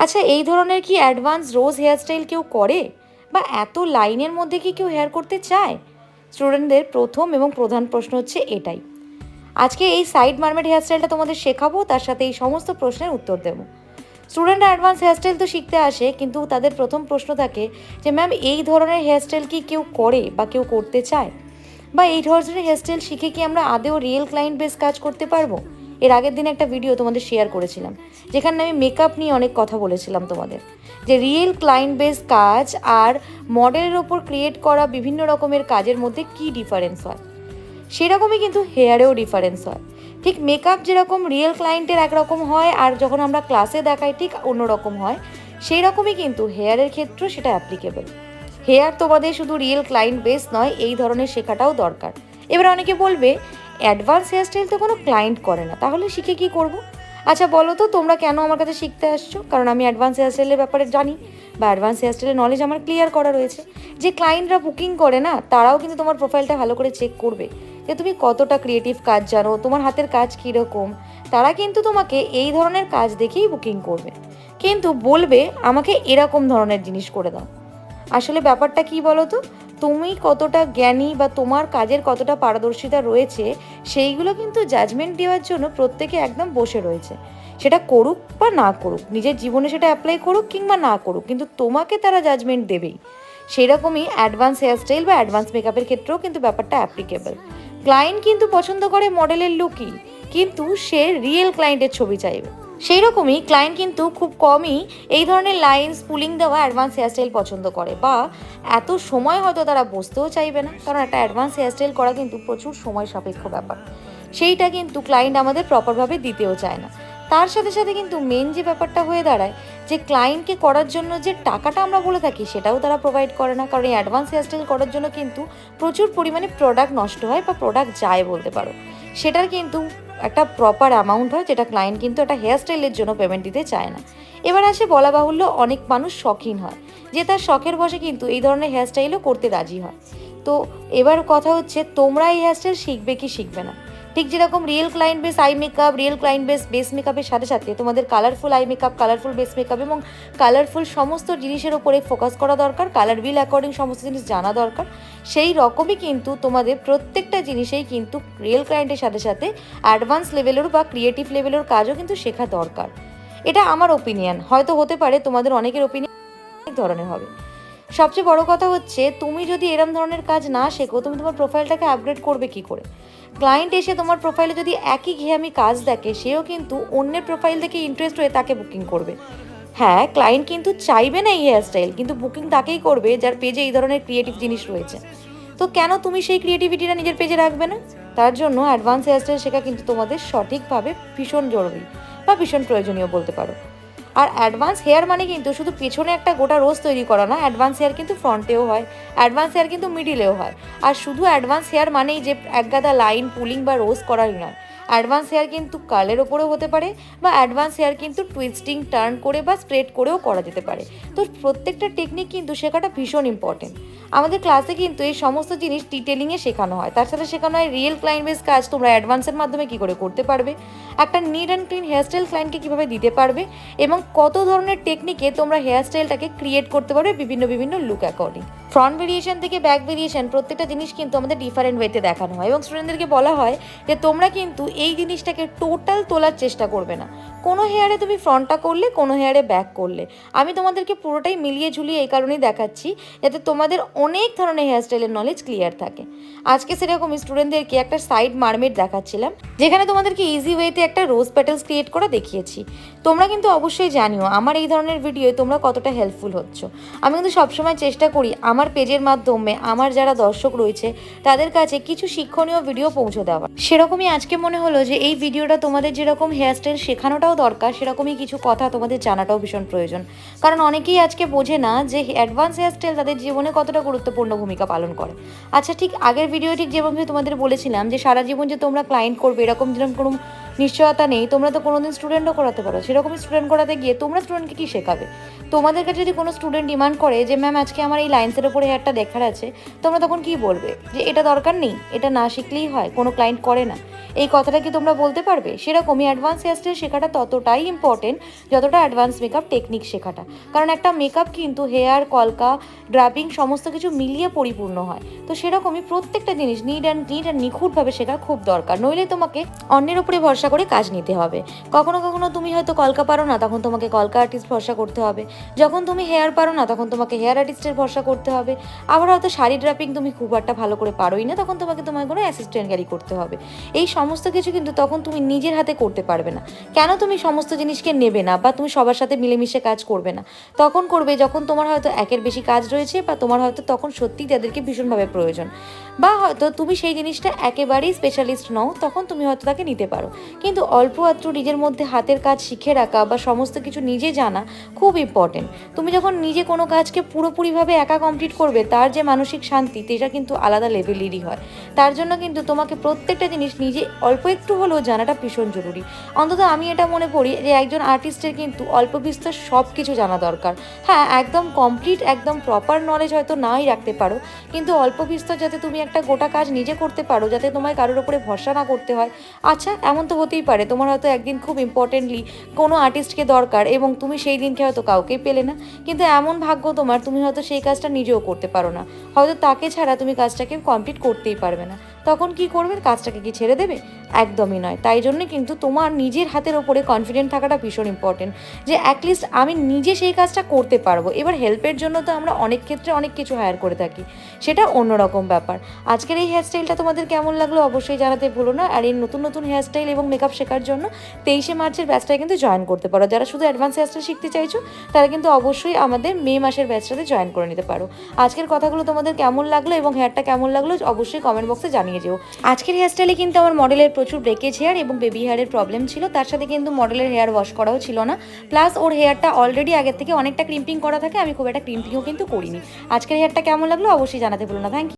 আচ্ছা, এই ধরনের কি অ্যাডভান্স রোজ হেয়ারস্টাইল কেউ করে, বা এত লাইনের মধ্যে কি কেউ হেয়ার করতে চায়? স্টুডেন্টদের প্রথম এবং প্রধান প্রশ্ন হচ্ছে এটাই। আজকে এই সাইড মারমেড হেয়ারস্টাইলটা তোমাদের শেখাবো, তার সাথে এই সমস্ত প্রশ্নের উত্তর দেবো। স্টুডেন্টরা অ্যাডভান্স হেয়ারস্টাইল তো শিখতে আসে, কিন্তু তাদের প্রথম প্রশ্ন থাকে যে ম্যাম, এই ধরনের হেয়ারস্টাইল কি কেউ করে বা কেউ করতে চায়, বা এই ধরনের হেয়ারস্টাইল শিখে কি আমরা আদেও রিয়েল ক্লায়েন্ট বেস কাজ করতে পারবো? এর আগের দিন একটা ভিডিও তোমাদের শেয়ার করেছিলাম, যেখানে আমি মেকআপ নিয়ে অনেক কথা বলেছিলাম তোমাদের, যে রিয়েল ক্লায়েন্ট বেস কাজ আর মডেলের ওপর ক্রিয়েট করা বিভিন্ন রকমের কাজের মধ্যে কি ডিফারেন্স হয়। সেরকমই কিন্তু হেয়ারেও ডিফারেন্স হয়। ঠিক মেকআপ যেরকম রিয়েল ক্লায়েন্টের একরকম হয়, আর যখন আমরা ক্লাসে দেখাই ঠিক অন্যরকম হয়, সেই রকমই কিন্তু হেয়ারের ক্ষেত্রেও সেটা অ্যাপ্লিকেবল। হেয়ার তোমাদের শুধু রিয়েল ক্লায়েন্ট বেস নয়, এই ধরনের শেখাটাও দরকার। এবার অনেকে বলবে, অ্যাডভান্স হেয়ারস্টাইল তো কোনো ক্লায়েন্ট করে না, তাহলে শিখে কি করব? আচ্ছা বলো তো, তোমরা কেন আমার কাছে শিখতে আসছো? কারণ আমি অ্যাডভান্স হেয়ারস্টাইলের ব্যাপারে জানি, বা অ্যাডভান্স হেয়ারস্টাইলের নলেজ আমার ক্লিয়ার করা রয়েছে। যে ক্লায়েন্টরা বুকিং করে না, তারাও কিন্তু তোমার প্রোফাইলটা ভালো করে চেক করবে, যে তুমি কতটা ক্রিয়েটিভ কাজ জানো, তোমার হাতের কাজ কীরকম। তারা কিন্তু তোমাকে এই ধরনের কাজ দেখেই বুকিং করবে, কিন্তু বলবে আমাকে এরকম ধরনের জিনিস করে দাও। আসলে ব্যাপারটা কি বলো তো, তুমি কতটা জ্ঞানী বা তোমার কাজের কতটা পারদর্শিতা রয়েছে, সেইগুলো কিন্তু জাজমেন্ট দেওয়ার জন্য প্রত্যেকে একদম বসে রয়েছে। সেটা করুক বা না করুক, নিজের জীবনে সেটা অ্যাপ্লাই করুক কিংবা না করুক, কিন্তু তোমাকে তারা জাজমেন্ট দেবেই। সেরকমই অ্যাডভান্স হেয়ারস্টাইল বা অ্যাডভান্স মেকআপের ক্ষেত্রেও কিন্তু ব্যাপারটা অ্যাপ্লিকেবল। ক্লায়েন্ট কিন্তু পছন্দ করে মডেলের লুকই, কিন্তু সে রিয়েল ক্লায়েন্টের ছবি চাইবে। সেই রকমই ক্লায়েন্ট কিন্তু খুব কমই এই ধরনের লাইনস পুলিং দেওয়া অ্যাডভান্স হেয়ারস্টাইল পছন্দ করে, বা এত সময় হয়তো তারা বসতেও চাইবে না, কারণ একটা অ্যাডভান্স হেয়ারস্টাইল করা কিন্তু প্রচুর সময় সাপেক্ষ ব্যাপার। সেইটা কিন্তু ক্লায়েন্ট আমাদের প্রপারভাবে দিতেও চায় না। তার সাথে সাথে কিন্তু মেন যে ব্যাপারটা হয়ে দাঁড়ায়, যে ক্লায়েন্টকে করার জন্য যে টাকাটা আমরা বলে থাকি, সেটাও তারা প্রোভাইড করে না। কারণ এই অ্যাডভান্স হেয়ারস্টাইল করার জন্য কিন্তু প্রচুর পরিমাণে প্রোডাক্ট নষ্ট হয়, বা প্রোডাক্ট যায় বলতে পারো। সেটার কিন্তু একটা প্রপার অ্যামাউন্ট হয়, যেটা ক্লায়েন্ট কিন্তু একটা হেয়ারস্টাইলের জন্য পেমেন্ট দিতে চায় না। এবার আসে বলা বাহুল্য, অনেক মানুষ শখিন হয়, যে তার শখের বশে কিন্তু এই ধরনের হেয়ারস্টাইলও করতে রাজি হয়। তো এবার কথা হচ্ছে, তোমরা এই হেয়ারস্টাইল শিখবে কি শিখবে না? ঠিক যেরকম real client base eye makeup, real client base মেকআপের সাথে সাথে তোমাদের colourful eye makeup, colourful base makeup এবং কালারফুল সমস্ত জিনিসের ওপরে ফোকাস করা দরকার, কালার হুইল অ্যাকর্ডিং সমস্ত জিনিস জানা দরকার। সেই রকমই কিন্তু তোমাদের প্রত্যেকটা জিনিসেই কিন্তু রিয়েল ক্লায়েন্টের সাথে সাথে অ্যাডভান্স লেভেলের বা ক্রিয়েটিভ লেভেলের কাজও কিন্তু শেখা দরকার। এটা আমার ওপিনিয়ন, হয়তো হতে পারে তোমাদের অনেকের ওপিনিয়ন অনেক ধরনের হবে। সবচেয়ে বড় কথা হচ্ছে, তুমি যদি এরম ধরনের কাজ না শেখো, তুমি তোমার প্রোফাইলটাকে আপগ্রেড করবে কি করে? ক্লায়েন্ট এসে তোমার প্রোফাইলে যদি একই ঘেয়ামি কাজ দেখে, সেও কিন্তু অন্যের প্রোফাইল দেখে ইন্টারেস্ট হয়ে তাকে বুকিং করবে। হ্যাঁ, ক্লায়েন্ট কিন্তু চাইবে না এই হেয়ারস্টাইল, কিন্তু বুকিং তাকেই করবে যার পেজে এই ধরনের ক্রিয়েটিভ জিনিস রয়েছে। তো কেন তুমি সেই ক্রিয়েটিভিটিটা নিজের পেজে রাখবে না? তার জন্য অ্যাডভান্স হেয়ারস্টাইল শেখা কিন্তু তোমাদের সঠিকভাবে ভীষণ জরুরি, বা ভীষণ প্রয়োজনীয় বলতে পারো। আর অ্যাডভান্স হেয়ার মানে কিন্তু শুধু পেছনে একটা গোটা রোজ তৈরি করা না, অ্যাডভান্স হেয়ার কিন্তু ফ্রন্টেও হয়, অ্যাডভান্স হেয়ার কিন্তু মিডিলেও হয়। আর শুধু অ্যাডভান্স হেয়ার মানেই যে একগাদা লাইন পুলিং বা রোজ করাই নয়। অ্যাডভান্স হেয়ার কিন্তু কার্লের ওপরেও হতে পারে, বা অ্যাডভান্স হেয়ার কিন্তু টুইস্টিং টার্ন করে বা স্প্রেড করেও করা যেতে পারে। তো প্রত্যেকটা টেকনিক কিন্তু শেখাটা ভীষণ ইম্পর্টেন্ট। আমাদের ক্লাসে কিন্তু এই সমস্ত জিনিস ডিটেলিংয়ে শেখানো হয়, তার সাথে শেখানো হয় রিয়েল ক্লায়েন্ট বেস কাজ তোমরা অ্যাডভান্সের মাধ্যমে কী করে করতে পারবে, একটা নিট অ্যান্ড ক্লিন হেয়ারস্টাইল ক্লায়েন্টকে কীভাবে দিতে পারবে, এবং কত ধরনের টেকনিকে তোমরা হেয়ারস্টাইলটাকে ক্রিয়েট করতে পারবে বিভিন্ন বিভিন্ন লুক অ্যাকর্ডিং। ফ্রন্ট ভেরিয়েশন থেকে ব্যাক ভেরিয়েশন প্রত্যেকটা জিনিস কিন্তু আমাদের ডিফারেন্ট ওয়েতে দেখানো হয়, এবং স্টুডেন্টদেরকে বলা হয় যে তোমরা কিন্তু এই জিনিসটাকে টোটাল তোলার চেষ্টা করবে না। কোনো হেয়ারে তুমি ফ্রন্টটা করলে, কোনো হেয়ারে ব্যাক করলে। আমি তোমাদেরকে পুরোটাই মিলিয়ে ঝুলিয়ে এই কারণেই দেখাচ্ছি, যাতে তোমাদের অনেক ধরনের হেয়ারস্টাইলের নলেজ ক্লিয়ার থাকে। আজকে সেরকমই স্টুডেন্টদেরকে একটা সাইড মারমেড দেখাচ্ছিলাম, যেখানে তোমাদেরকে ইজি ওয়েতে একটা রোজ প্যাটেলস ক্রিয়েট করা দেখিয়েছি। তোমরা কিন্তু অবশ্যই জানিও আমার এই ধরনের ভিডিওয়ে তোমরা কতটা হেল্পফুল হচ্ছ। আমি কিন্তু সবসময় চেষ্টা করি আমার পেজের মাধ্যমে আমার যারা দর্শক রয়েছে তাদের কাছে কিছু শিক্ষণীয় ভিডিও পৌঁছে দেওয়া। সেরকমই আজকে মনে হলো যে এই ভিডিওটা তোমাদের যেরকম হেয়ারস্টাইল শেখানোটাও দরকার, সেরকমই কিছু কথা তোমাদের জানাটাও ভীষণ প্রয়োজন। কারণ অনেকেই আজকে বোঝে না যে অ্যাডভান্স হেয়ারস্টাইল তাদের জীবনে কতটা গুরুত্বপূর্ণ ভূমিকা পালন করে। আচ্ছা, ঠিক আগের ভিডিও ঠিক যেভাবে তোমাদের বলেছিলাম যে সারা জীবন যে তোমরা ক্লায়েন্ট করবে এরকম যেরকম কোনো নিশ্চয়তা নেই, তোমরা তো কোনোদিন স্টুডেন্টও করাতে পারো। সেরকমই স্টুডেন্ট করাতে গিয়ে তোমরা স্টুডেন্টকে কী শেখাবে? তোমাদের কাছে যদি কোনো স্টুডেন্ট ডিমান্ড করে যে ম্যাম আজকে আমার এই লাইন্সের ওপরে হেয়ারটা দেখার আছে, তোমরা তখন কি বলবে? যে এটা দরকার নেই, এটা না শিখলেই হয়, কোনো ক্লায়েন্ট করে না, এই কথাটা কি তোমরা বলতে পারবে? সেরকমই অ্যাডভান্স হেয়ারস্টাইল শেখাটা ততটাই ইম্পর্টেন্ট যতটা অ্যাডভান্স মেকআপ টেকনিক শেখাটা। কারণ একটা মেকআপ কিন্তু হেয়ার, কলকা, ড্রাপিং সমস্ত কিছু মিলিয়ে পরিপূর্ণ হয়। তো সেরকমই প্রত্যেকটা জিনিস নিট অ্যান্ড নিখুঁতভাবে শেখা খুব দরকার, নইলে তোমাকে অন্যের উপরে ভরসা করে কাজ নিতে হবে। কখনো কখনো তুমি হয়তো কলকা পারো না, তখন তোমাকে কলকা আর্টিস্ট ভরসা করতে হবে। যখন তুমি হেয়ার পারো না, তখন তোমাকে হেয়ার আর্টিস্টের ভরসা করতে হবে। আবার হয়তো শাড়ি ড্রাপিং তুমি খুব একটা ভালো করে পারোই না, তখন তোমাকে তোমার কোনো অ্যাসিস্ট্যান্ট ক্যারি করতে হবে। এই সমস্ত কিছু কিন্তু তখন তুমি নিজের হাতে করতে পারবে না। কেন তুমি সমস্ত জিনিসকে নেবে না বা তুমি সবার সাথে মিলেমিশে কাজ করবে না? তখন করবে যখন তোমার হয়তো একের বেশি কাজ রয়েছে, বা তোমার হয়তো তখন সত্যিই তাদেরকে ভীষণভাবে প্রয়োজন, বা হয়তো তুমি সেই জিনিসটা একেবারেই স্পেশালিস্ট নও, তখন তুমি হয়তো তাকে নিতে পারো। কিন্তু অল্প আত্র নিজের মধ্যে হাতের কাজ শিখে রাখা বা সমস্ত কিছু নিজে জানা খুব ইম্পর্টেন্ট। তুমি যখন নিজে কোনো কাজকে পুরোপুরিভাবে একা কমপ্লিট করবে, তার যে মানসিক শান্তি, সেটা কিন্তু আলাদা লেভেলেরই হয়। তার জন্য কিন্তু তোমাকে প্রত্যেকটা জিনিস নিজে অল্প একটু হলেও জানাটা ভীষণ জরুরি। অন্তত আমি এটা মনে করি যে একজন আর্টিস্টের কিন্তু অল্প বিস্তর সব কিছু জানা দরকার। হ্যাঁ, একদম কমপ্লিট একদম প্রপার নলেজ হয়তো নাই রাখতে পারো, কিন্তু অল্প বিস্তর যাতে তুমি একটা গোটা কাজ নিজে করতে পারো, যাতে তোমায় কারোর উপরে ভরসা না করতে হয়। আচ্ছা, এমন তো হতেই পারে তোমার হয়তো একদিন খুব ইম্পর্টেন্টলি কোনো আর্টিস্টকে দরকার এবং তুমি সেই দিনকে হয়তো কাউকেই পেলে না, কিন্তু এমন ভাগ্য তোমার, তুমি হয়তো সেই কাজটা নিজেও করতে পারো না, হয়তো তাকে ছাড়া তুমি কাজটাকে কমপ্লিট করতেই পারবে না। তখন কি করবে? কাজটাকে কি ছেড়ে দেবে? একদমই নয়। তাই জন্য কিন্তু তোমার নিজের হাতের ওপরে কনফিডেন্ট থাকাটা ভীষণ ইম্পর্টেন্ট, যে অ্যাটলিস্ট আমি নিজে সেই কাজটা করতে পারবো। এবার হেল্পের জন্য তো আমরা অনেক ক্ষেত্রে অনেক কিছু হায়ার করে থাকি, সেটা অন্যরকম ব্যাপার। আজকের এই হেয়ারস্টাইলটা তোমাদের কেমন লাগলো অবশ্যই জানাতে ভুলো না। আর এই নতুন নতুন হেয়ারস্টাইল এবং মেকআপ শেখার জন্য 23শে মার্চের ব্যাচটায় কিন্তু জয়েন করতে পারো। যারা শুধু অ্যাডভান্স হেয়ারস্টাইল শিখতে চাইছো, তারা কিন্তু অবশ্যই আমাদের মে মাসের ব্যাচটাতে জয়েন করে নিতে পারো। আজকের কথাগুলো তোমাদের কেমন লাগলো এবং হেয়ারটা কেমন লাগলো অবশ্যই কমেন্ট বক্সে জানিয়ে যেও। আজকের হেয়ারস্টাইলে কিন্তু আমার মডেলের প্রচুর ব্রেকেজ হেয়ার এবং বেবি হেয়ারের প্রবলেম ছিল, তার সাথে কিন্তু মডেলের হেয়ার ওয়াশ করাও ছিল না, প্লাস ওর হেয়ারটা অলরেডি আগের থেকে অনেকটা ক্রিম্পিং করা থাকে, আমি খুব একটা ক্রিম্পিংও কিন্তু করিনি। আজকের হেয়ারটা কেমন লাগলো অবশ্যই জানাতে ভুলো না। Thank you.